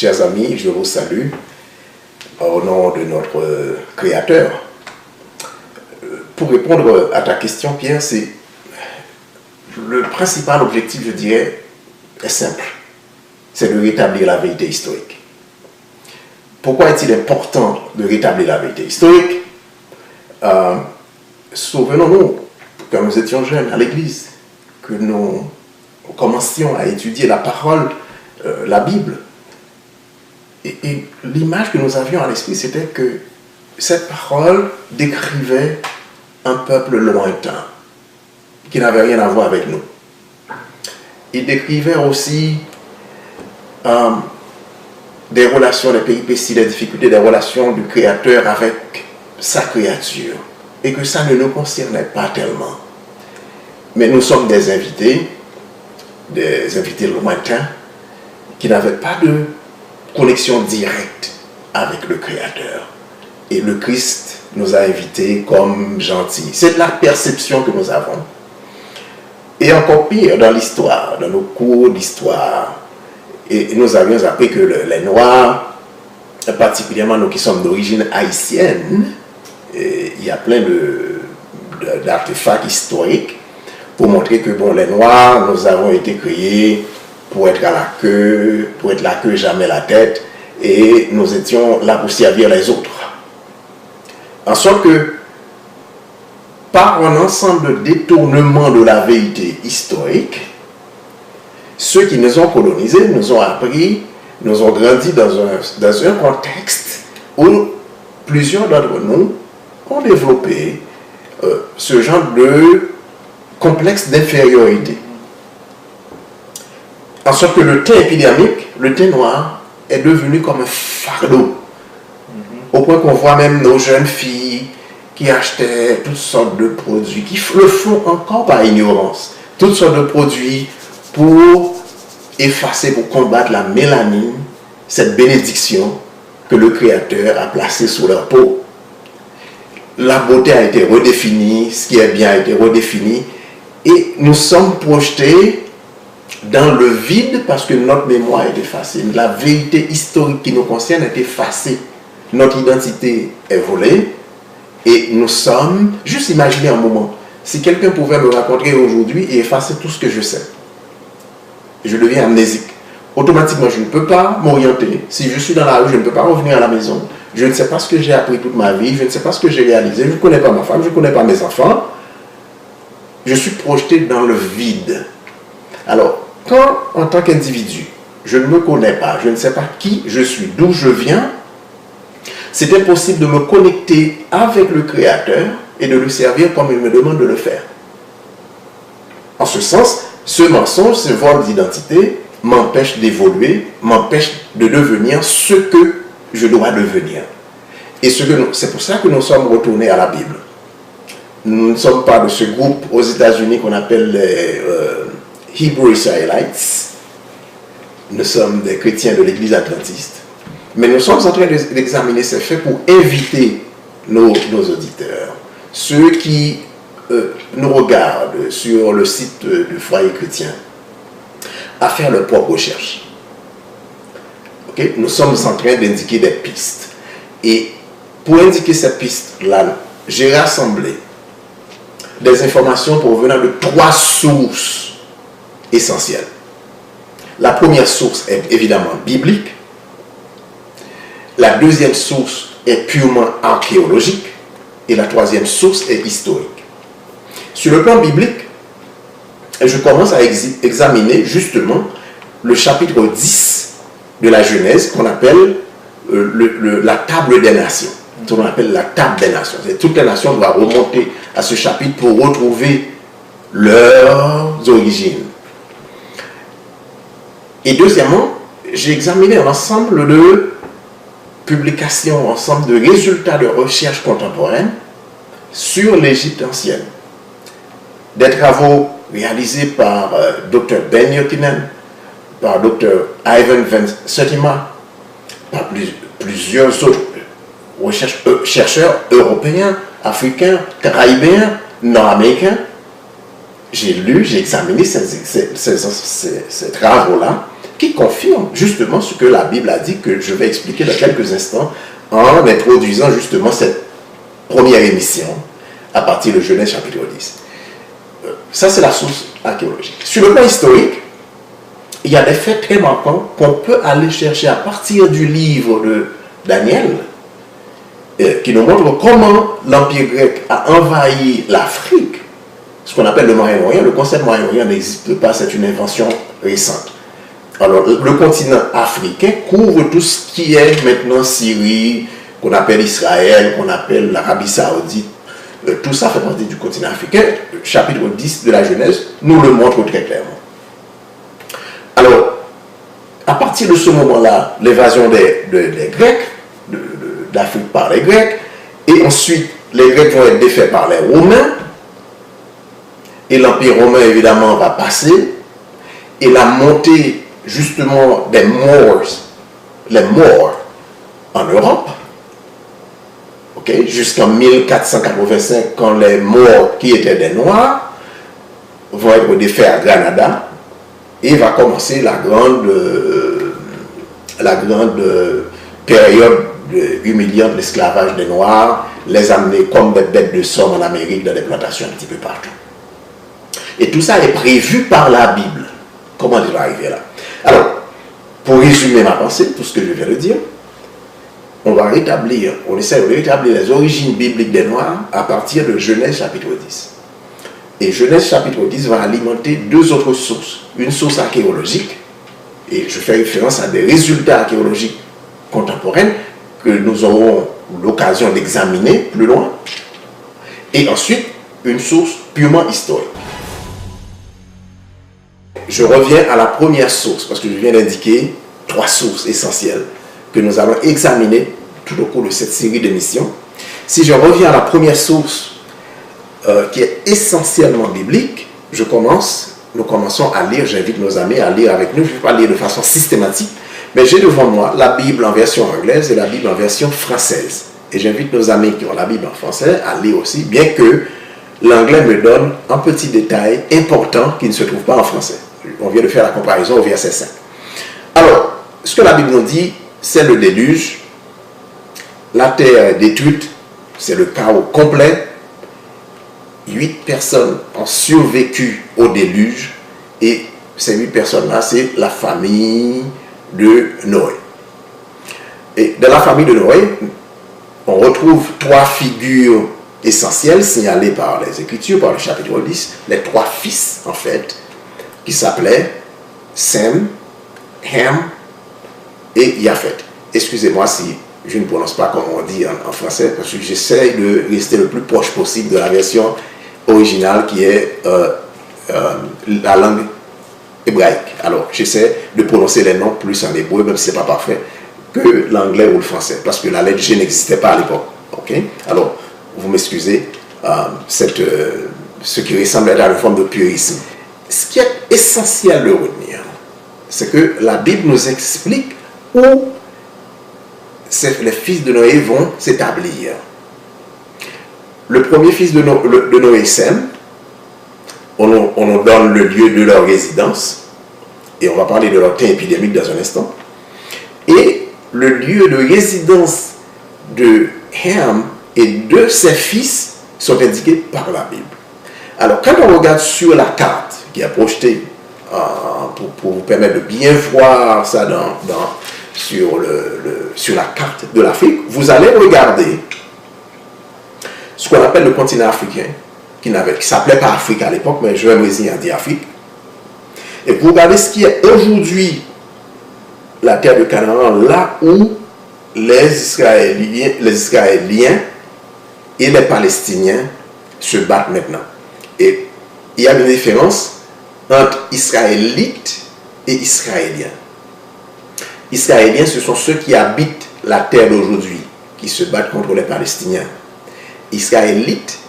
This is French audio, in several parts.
chers amis, je vous salue au nom de notre Créateur. Pour répondre à ta question, Pierre, c'est le principal objectif, je dirais, est simple. C'est de rétablir la vérité historique. Pourquoi est-il important de rétablir la vérité historique? Souvenons-nous, quand nous étions jeunes à l'église, que nous commencions à étudier la parole, la Bible. Et l'image que nous avions à l'esprit, c'était que cette parole décrivait un peuple lointain, qui n'avait rien à voir avec nous. Il décrivait aussi des relations, des péripéties, des difficultés, des relations du Créateur avec sa créature, et que ça ne nous concernait pas tellement. Mais nous sommes des invités lointains, qui n'avaient pas de connexion directe avec le Créateur. Et le Christ nous a invités comme gentils. C'est la perception que nous avons. Et encore pire, dans l'histoire, dans nos cours d'histoire, et nous avions appris que les Noirs, particulièrement nous qui sommes d'origine haïtienne, il y a plein d'artefacts historiques pour montrer que bon, les Noirs, nous avons été créés pour être à la queue, pour être la queue, jamais la tête, et nous étions là pour servir les autres. En sorte que, par un ensemble de détournements de la vérité historique, ceux qui nous ont colonisés, nous ont appris, nous ont grandi dans un contexte où plusieurs d'entre nous ont développé ce genre de complexe d'infériorité. En sorte que le teint épidermique, le teint noir, est devenu comme un fardeau. Au point qu'on voit même nos jeunes filles qui achetaient toutes sortes de produits, qui le font encore par ignorance, toutes sortes de produits pour effacer, pour combattre la mélanine, cette bénédiction que le Créateur a placée sur leur peau. La beauté a été redéfinie, ce qui est bien a été redéfini, et nous sommes projetés dans le vide parce que notre mémoire est effacée. La vérité historique qui nous concerne est effacée. Notre identité est volée et nous sommes... Juste imaginez un moment, si quelqu'un pouvait me rencontrer aujourd'hui et effacer tout ce que je sais, je deviens amnésique. Automatiquement, je ne peux pas m'orienter. Si je suis dans la rue, je ne peux pas revenir à la maison. Je ne sais pas ce que j'ai appris toute ma vie, je ne sais pas ce que j'ai réalisé, je ne connais pas ma femme, je ne connais pas mes enfants. Je suis projeté dans le vide. Alors, quand, en tant qu'individu, je ne me connais pas, je ne sais pas qui je suis, d'où je viens, c'est impossible de me connecter avec le Créateur et de le servir comme il me demande de le faire. En ce sens, ce mensonge, ce vol d'identité m'empêche d'évoluer, m'empêche de devenir ce que je dois devenir. Et c'est pour ça que nous sommes retournés à la Bible. Nous ne sommes pas de ce groupe aux États-Unis qu'on appelle les Hebrew Israelites. Nous sommes des chrétiens de l'Église adventiste. Mais nous sommes en train d'examiner ces faits pour inviter nos auditeurs, ceux qui nous regardent sur le site du Foyer chrétien, à faire leurs propres recherches. Okay? Nous sommes en train d'indiquer des pistes. Et pour indiquer ces pistes-là, j'ai rassemblé des informations provenant de 3 sources essentielles. La première source est évidemment biblique. La deuxième source est purement archéologique. Et la troisième source est historique. Sur le plan biblique, je commence à examiner justement le chapitre 10 de la Genèse qu'on appelle la table des nations. On appelle la table des nations. Et toutes les nations doivent remonter à ce chapitre pour retrouver leurs origines. Et deuxièmement, j'ai examiné un ensemble de publications, un ensemble de résultats de recherche contemporaine sur l'Égypte ancienne. Des travaux réalisés par Dr. Ben Yokinen, par Dr. Ivan Van Sertima, par plusieurs autres chercheurs européens, africains, caribéens, nord-américains. J'ai lu, j'ai examiné ces travaux-là qui confirme justement ce que la Bible a dit, que je vais expliquer dans quelques instants en introduisant justement cette première émission à partir de Genèse chapitre 10. Ça, c'est la source archéologique. Sur le plan historique, il y a des faits très marquants qu'on peut aller chercher à partir du livre de Daniel, qui nous montre comment l'Empire grec a envahi l'Afrique, ce qu'on appelle le Moyen-Orient. Le concept Moyen-Orient n'existe pas, c'est une invention récente. Alors, le continent africain couvre tout ce qui est maintenant Syrie, qu'on appelle Israël, qu'on appelle l'Arabie Saoudite. Tout ça fait partie du continent africain. Le chapitre 10 de la Genèse nous le montre très clairement. Alors, à partir de ce moment-là, l'évasion des Grecs, d'Afrique par les Grecs, et ensuite les Grecs vont être défaits par les Romains, et l'Empire romain évidemment va passer, et la montée justement des les Maures en Europe, jusqu'en 1485, quand les Maures qui étaient des Noirs vont être défaits à Granada, et va commencer la grande période humiliante de l'esclavage des Noirs, les amener comme des bêtes de somme en Amérique dans des plantations un petit peu partout. Et tout ça est prévu par la Bible. Comment il va arriver là? Alors, pour résumer ma pensée, tout ce que je viens de dire, on essaie de rétablir les origines bibliques des Noirs à partir de Genèse chapitre 10. Et Genèse chapitre 10 va alimenter deux autres sources. Une source archéologique, et je fais référence à des résultats archéologiques contemporains que nous aurons l'occasion d'examiner plus loin. Et ensuite, une source purement historique. Je reviens à la première source, parce que je viens d'indiquer 3 sources essentielles que nous allons examiner tout au cours de cette série d'émissions. Si je reviens à la première source, qui est essentiellement biblique, nous commençons à lire, j'invite nos amis à lire avec nous, je ne vais pas lire de façon systématique, mais j'ai devant moi la Bible en version anglaise et la Bible en version française. Et j'invite nos amis qui ont la Bible en français à lire aussi, bien que l'anglais me donne un petit détail important qui ne se trouve pas en français. On vient de faire la comparaison au verset 5. Alors, ce que la Bible nous dit, c'est le déluge. La terre est détruite, c'est le chaos complet. 8 personnes ont survécu au déluge, et ces 8 personnes-là, c'est la famille de Noé. Et dans la famille de Noé, on retrouve 3 figures essentielles signalées par les Écritures, par le chapitre 10, les 3 fils, en fait, qui s'appelaient Sem, Ham et Japhet. Excusez-moi si je ne prononce pas comme on dit en français, parce que j'essaie de rester le plus proche possible de la version originale qui est la langue hébraïque. Alors, j'essaie de prononcer les noms plus en hébreu, même si ce n'est pas parfait, que l'anglais ou le français, parce que la lettre G n'existait pas à l'époque. Okay? Alors, vous m'excusez, ce qui ressemble à une forme de purisme. Ce qui est essentiel de retenir, c'est que la Bible nous explique où les fils de Noé vont s'établir. Le premier fils de Noé, Sem, on nous donne le lieu de leur résidence, et on va parler de leur temps épidémique dans un instant. Et le lieu de résidence de Ham et de ses fils sont indiqués par la Bible. Alors, quand on regarde sur la carte qui est projetée pour vous permettre de bien voir ça sur la carte de l'Afrique, vous allez regarder ce qu'on appelle le continent africain, qui ne s'appelait pas Afrique à l'époque, mais je vais me résigner à dire Afrique. Et vous regardez ce qui est aujourd'hui la terre de Canaan, là où les Israéliens et les Palestiniens se battent maintenant. Et il y a une différence entre Israélites et Israéliens. Israéliens, ce sont ceux qui habitent la terre d'aujourd'hui, qui se battent contre les Palestiniens. Israélites,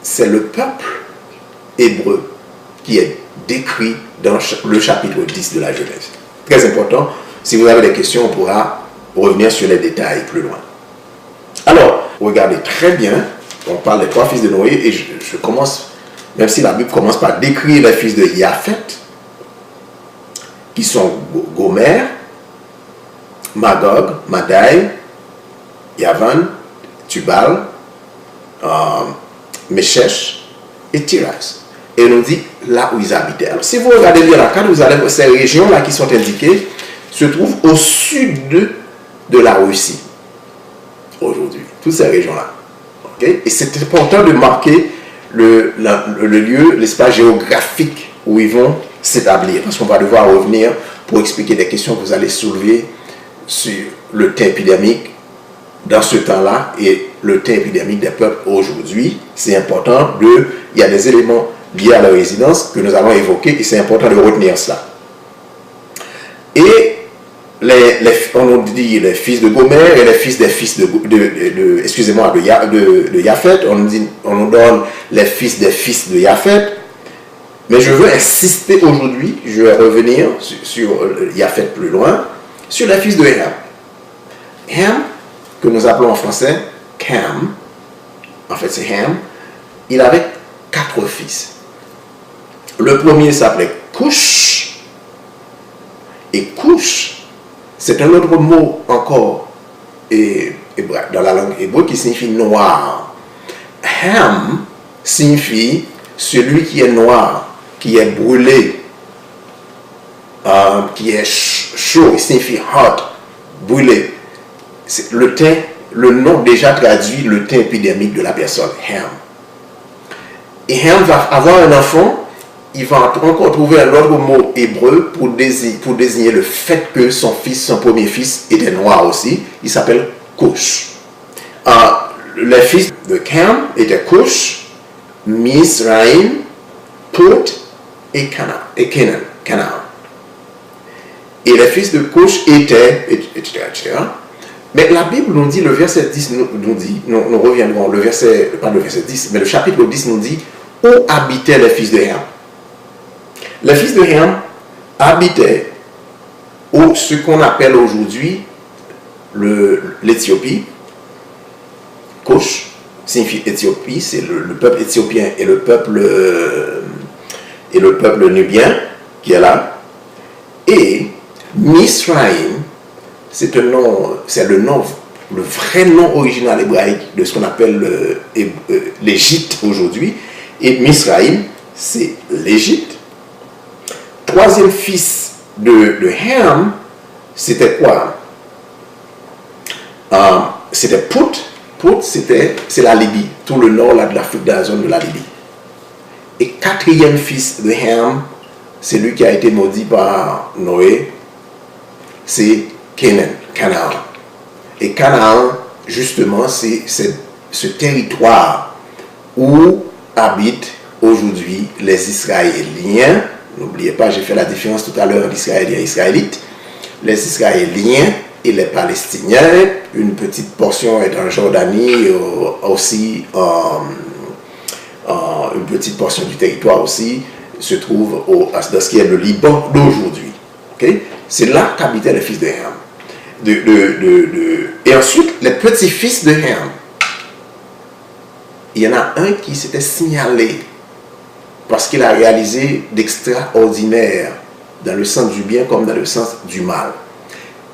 c'est le peuple hébreu qui est décrit dans le chapitre 10 de la Genèse. Très important. Si vous avez des questions, on pourra revenir sur les détails plus loin. Alors, regardez très bien, on parle des 3 fils de Noé, et je commence, même si la Bible commence par décrire les fils de Japhet, qui sont Gomer, Magog, Madai, Yavan, Tubal, Meshech et Tiras. Et on nous dit là où ils habitaient. Alors, si vous regardez bien la carte, vous allez voir ces régions-là qui sont indiquées se trouvent au sud de la Russie aujourd'hui. Toutes ces régions-là. Okay? Et c'est important de marquer le lieu, l'espace géographique où ils vont s'établir. Parce qu'on va devoir revenir pour expliquer des questions que vous allez soulever sur le temps épidémique dans ce temps-là et le temps épidémique des peuples aujourd'hui. C'est important il y a des éléments liés à la résidence que nous allons évoquer et c'est important de retenir cela. Et on nous dit les fils de Gomer et les fils des fils de Japhet. On nous donne les fils des fils de Japhet. Mais je veux insister aujourd'hui, je vais revenir sur Japhet plus loin, sur les fils de Ham. Ham, que nous appelons en français Cam, en fait c'est Ham, il avait 4 fils. Le premier s'appelait Cush, et Cush, c'est un autre mot encore dans la langue hébreu qui signifie noir. Ham signifie celui qui est noir, qui est brûlé, qui est chaud, il signifie hot, brûlé. Le nom déjà traduit le teint épidémique de la personne, Ham. Et Ham va avoir un enfant, il va encore trouver un autre mot hébreu pour désigner le fait que son premier fils, était noir aussi. Il s'appelle Cush. Les fils de Cam étaient Cush, Mizraim, Put et Canaan. Et les fils de Cush étaient, etc. Mais la Bible nous dit, le verset 10 nous dit, nous reviendrons, pas le verset 10, mais le chapitre 10 nous dit, où habitaient les fils de Ham. Les fils de Ham habitaient ce qu'on appelle aujourd'hui l'Éthiopie. Cush signifie Éthiopie, c'est le peuple éthiopien et le peuple nubien qui est là. Et Mizraim, c'est le vrai nom original hébraïque de ce qu'on appelle l'Égypte aujourd'hui. Et Mizraim, c'est l'Égypte. Troisième fils de Ham, c'était quoi? C'était Put. Put, c'est la Libye, tout le nord là, de l'Afrique, de la zone de la Libye. Et quatrième fils de Ham, c'est lui qui a été maudit par Noé, c'est Canaan. Et Canaan, justement, c'est ce territoire où habitent aujourd'hui les Israéliens. N'oubliez pas, j'ai fait la différence tout à l'heure entre Israéliens et Israélites. Les Israéliens et les Palestiniens, une petite portion est en Jordanie, aussi une petite portion du territoire aussi se trouve dans ce qui est le Liban d'aujourd'hui. Okay? C'est là qu'habitaient les fils de Ham. Et ensuite, les petits-fils de Ham. Il y en a un qui s'était signalé parce qu'il a réalisé d'extraordinaire dans le sens du bien comme dans le sens du mal.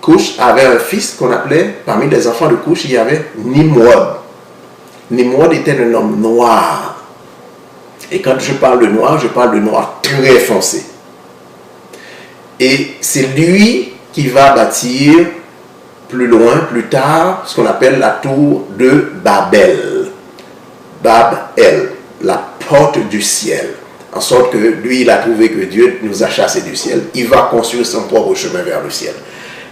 Cush avait un fils qu'on appelait, parmi les enfants de Cush, il y avait Nimrod. Nimrod était un homme noir. Et quand je parle de noir, je parle de noir très foncé. Et c'est lui qui va bâtir plus loin, plus tard, ce qu'on appelle la tour de Babel. Babel, la porte du ciel. En sorte que lui, il a trouvé que Dieu nous a chassés du ciel. Il va construire son propre chemin vers le ciel.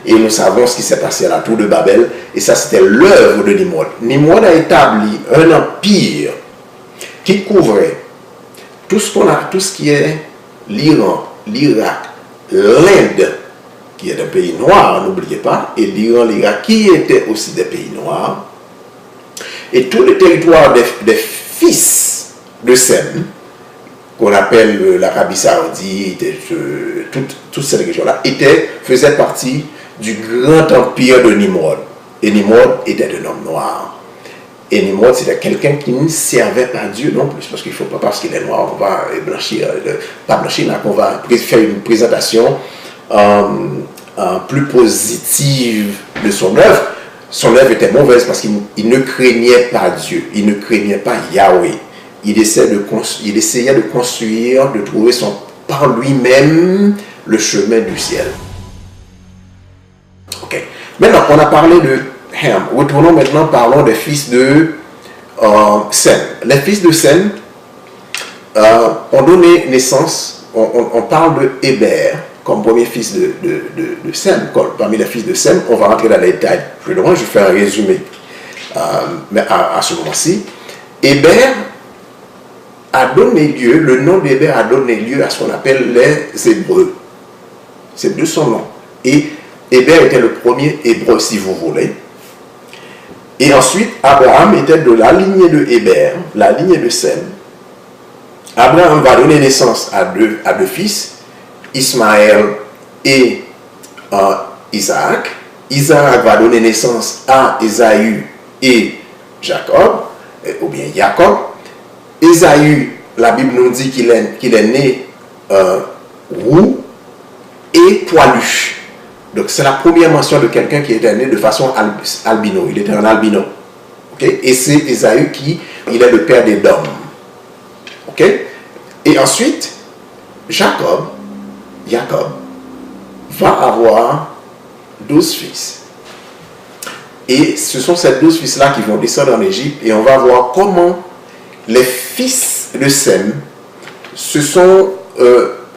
Et nous savons ce qui s'est passé à la tour de Babel. Et ça, c'était l'œuvre de Nimrod. Nimrod a établi un empire qui couvrait tout ce qui est l'Iran, l'Irak, l'Inde, qui est un pays noir, n'oubliez pas, et l'Iran, l'Irak, qui étaient aussi des pays noirs. Et tout le territoire des fils de Sem, qu'on appelle l'Arabie Saoudite, toute cette région-là, faisait partie du grand empire de Nimrod. Et Nimrod était un homme noir. Et Nimrod, c'était quelqu'un qui ne servait pas Dieu non plus, parce qu'il ne faut pas, parce qu'il est noir, on va blanchir, pas blanchir, là, qu'on va faire une présentation plus positive de son œuvre était mauvaise parce qu'il ne craignait pas Dieu, il ne craignait pas Yahweh. Il essayait de construire, de trouver par lui-même le chemin du ciel. Ok. Maintenant, on a parlé de Ham. Retournons maintenant, parlons des fils de Sem. Les fils de Sem ont donné naissance, on parle de Héber comme premier fils de Sem. Parmi les fils de Sem, on va rentrer dans les détails plus loin, je fais un résumé mais à ce moment-ci. Héber a donné lieu, le nom d'Héber a donné lieu à ce qu'on appelle les Hébreux. C'est de son nom. Et Héber était le premier Hébreu, si vous voulez. Et ensuite, Abraham était de la lignée de Héber, la lignée de Sem. Abraham va donner naissance à deux fils, Ismaël et Isaac. Isaac va donner naissance à Ésaü et Jacob, ou bien Jacob. Ésaü, la Bible nous dit qu'il est né roux et poilu. Donc c'est la première mention de quelqu'un qui était né de façon albino. Il était un albino. Okay? Et c'est Ésaü il est le père d'Édom. Okay? Et ensuite, Jacob va avoir 12 fils. Et ce sont ces 12 fils-là qui vont descendre en Égypte et on va voir comment les fils de Sem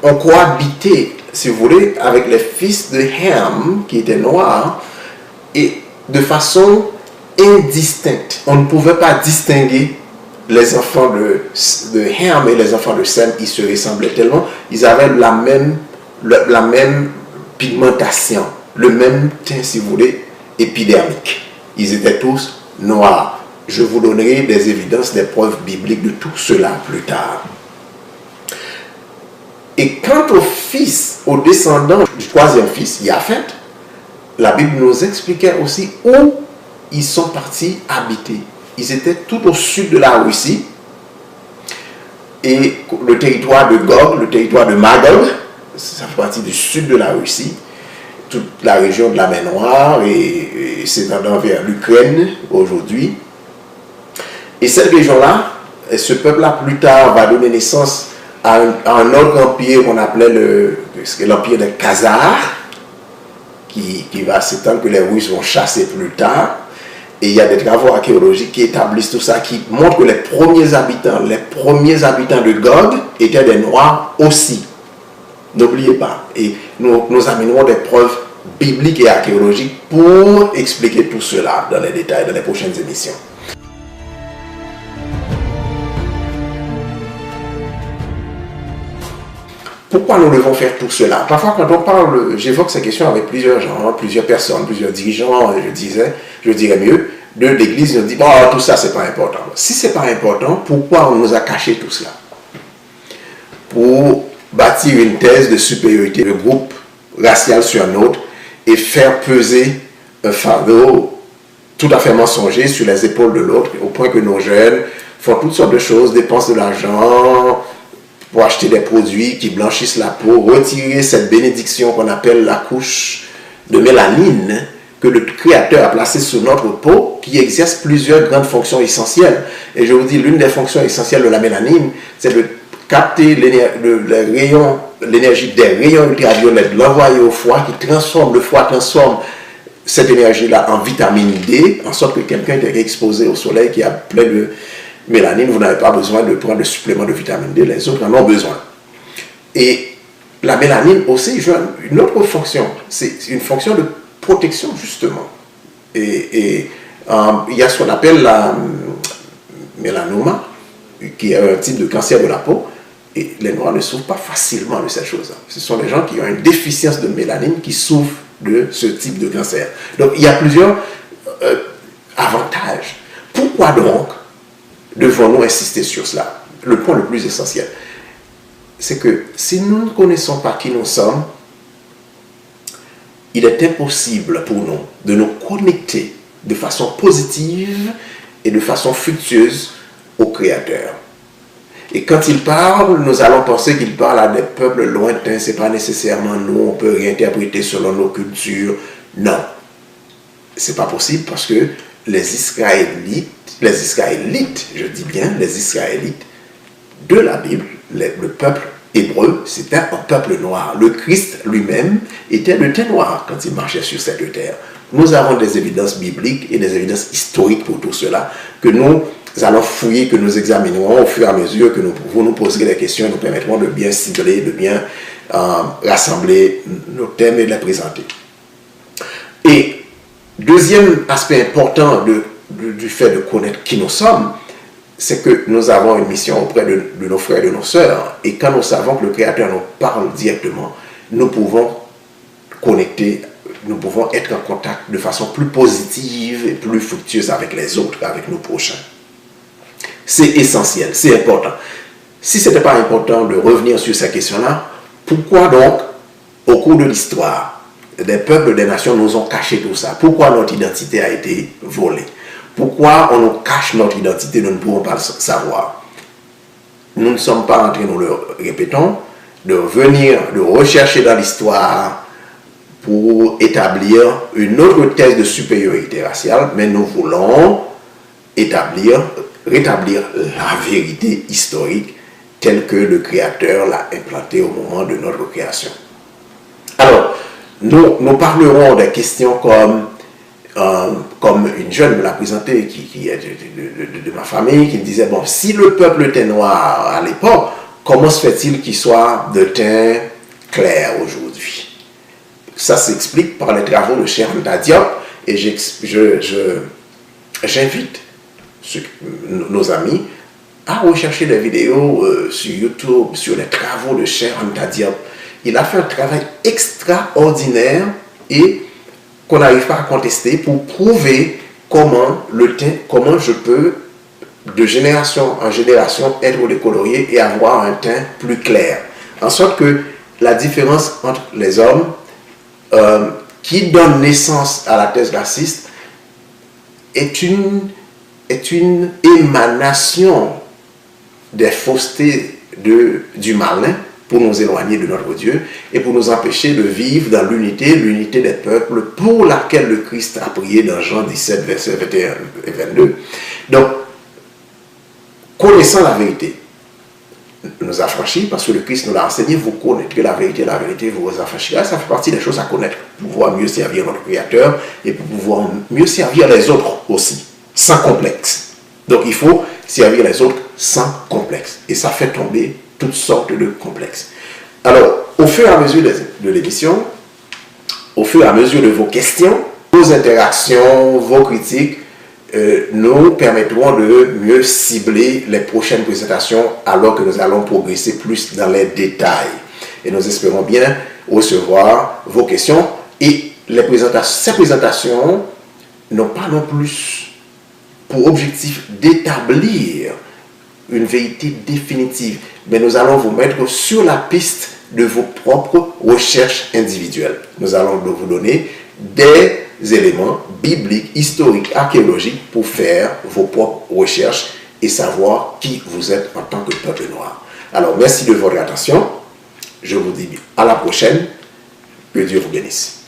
ont cohabité, si vous voulez, avec les fils de Ham, qui étaient noirs, et de façon indistincte. On ne pouvait pas distinguer les enfants de Ham et les enfants de Sem. Ils se ressemblaient tellement, ils avaient la même pigmentation, le même teint, si vous voulez, épidermique. Ils étaient tous noirs. Je vous donnerai des évidences, des preuves bibliques de tout cela plus tard. Et quant aux descendants du troisième fils, Japhet, la Bible nous expliquait aussi où ils sont partis habiter. Ils étaient tout au sud de la Russie. Et le territoire de Gog, le territoire de Magog, ça fait partie du sud de la Russie. Toute la région de la mer Noire et s'étendant vers l'Ukraine aujourd'hui. Et cette région-là, ce peuple-là, plus tard, va donner naissance à un autre empire qu'on appelait l'empire des Khazars, qui va s'étendre, que les Russes vont chasser plus tard. Et il y a des travaux archéologiques qui établissent tout ça, qui montrent que les premiers habitants de Gog étaient des Noirs aussi. N'oubliez pas. Et nous amènerons des preuves bibliques et archéologiques pour expliquer tout cela dans les détails, dans les prochaines émissions. Pourquoi nous devons faire tout cela? Parfois, quand on parle, j'évoque ces questions avec plusieurs gens, plusieurs personnes, plusieurs dirigeants, je dirais mieux, de l'Église, on dit, bon, tout ça, c'est pas important. Si c'est pas important, pourquoi on nous a caché tout cela? Pour bâtir une thèse de supériorité de groupe racial sur un autre et faire peser un fardeau tout à fait mensonger sur les épaules de l'autre, au point que nos jeunes font toutes sortes de choses, dépensent de l'argent pour acheter des produits qui blanchissent la peau, retirer cette bénédiction qu'on appelle la couche de mélanine que le Créateur a placée sur notre peau, qui exerce plusieurs grandes fonctions essentielles. Et je vous dis, l'une des fonctions essentielles de la mélanine, c'est de capter l'énergie des rayons ultraviolets, de l'envoyer au foie, le foie transforme cette énergie-là en vitamine D, en sorte que quelqu'un qui est exposé au soleil, qui a plein de mélanine, vous n'avez pas besoin de prendre de supplément de vitamine D, les autres en ont besoin. Et la mélanine aussi joue une autre fonction, c'est une fonction de protection justement. Et il y a ce qu'on appelle la mélanoma, qui est un type de cancer de la peau, et les Noirs ne souffrent pas facilement de cette chose-là. Ce sont les gens qui ont une déficience de mélanine qui souffrent de ce type de cancer. Donc il y a plusieurs avantages. Pourquoi donc devons-nous insister sur cela? Le point le plus essentiel, c'est que si nous ne connaissons pas qui nous sommes, il est impossible pour nous de nous connecter de façon positive et de façon fructueuse au Créateur. Et quand il parle, nous allons penser qu'il parle à des peuples lointains. Ce n'est pas nécessairement nous, on peut réinterpréter selon nos cultures. Non, ce n'est pas possible parce que les Israélites, je dis bien les Israélites de la Bible, le peuple hébreu, c'était un peuple noir. Le Christ lui-même était de teint noir quand il marchait sur cette terre. Nous avons des évidences bibliques et des évidences historiques pour tout cela que nous allons fouiller, que nous examinerons au fur et à mesure que vous nous poserez des questions et nous permettrons de bien cibler, de bien rassembler nos thèmes et de les présenter. Et deuxième aspect important du fait de connaître qui nous sommes, c'est que nous avons une mission auprès de nos frères et de nos sœurs. Et quand nous savons que le Créateur nous parle directement, nous pouvons connecter, nous pouvons être en contact de façon plus positive et plus fructueuse avec les autres, avec nos prochains. C'est essentiel, c'est important. Si ce n'était pas important de revenir sur ces questions-là, pourquoi donc, au cours de l'histoire, des peuples, des nations nous ont caché tout ça? Pourquoi notre identité a été volée? Pourquoi on nous cache notre identité? Nous ne pouvons pas le savoir. Nous ne sommes pas en train, nous le répétons, de venir, de rechercher dans l'histoire pour établir une autre thèse de supériorité raciale, mais nous voulons rétablir la vérité historique telle que le Créateur l'a implantée au moment de notre création. Alors, nous parlerons des questions comme une jeune me l'a présenté, qui est de ma famille, qui me disait, bon, si le peuple était noir à l'époque, comment se fait-il qu'il soit de teint clair aujourd'hui? Ça s'explique par les travaux de Cheikh Anta Diop, et j'invite nos amis à rechercher des vidéos sur YouTube, sur les travaux de Cheikh Anta Diop. Il a fait un travail extraordinaire et qu'on n'arrive pas à contester pour prouver comment je peux, de génération en génération, être décolorié et avoir un teint plus clair. En sorte que la différence entre les hommes qui donnent naissance à la thèse raciste est une émanation des faussetés du malin pour nous éloigner de notre Dieu et pour nous empêcher de vivre dans l'unité des peuples pour laquelle le Christ a prié dans Jean 17, versets 21 et 22. Donc, connaissant la vérité, nous affranchit parce que le Christ nous l'a enseigné, vous connaîtrez la vérité vous affranchira. Ça fait partie des choses à connaître pour pouvoir mieux servir notre Créateur et pour pouvoir mieux servir les autres aussi, sans complexe. Donc, il faut servir les autres sans complexe. Et ça fait tomber toutes sortes de complexes. Alors, au fur et à mesure de l'émission, au fur et à mesure de vos questions, vos interactions, vos critiques, nous permettront de mieux cibler les prochaines présentations alors que nous allons progresser plus dans les détails. Et nous espérons bien recevoir vos questions. Et ces présentations n'ont pas non plus pour objectif d'établir une vérité définitive, mais nous allons vous mettre sur la piste de vos propres recherches individuelles. Nous allons vous donner des éléments bibliques, historiques, archéologiques pour faire vos propres recherches et savoir qui vous êtes en tant que peuple noir. Alors, merci de votre attention. Je vous dis à la prochaine. Que Dieu vous bénisse.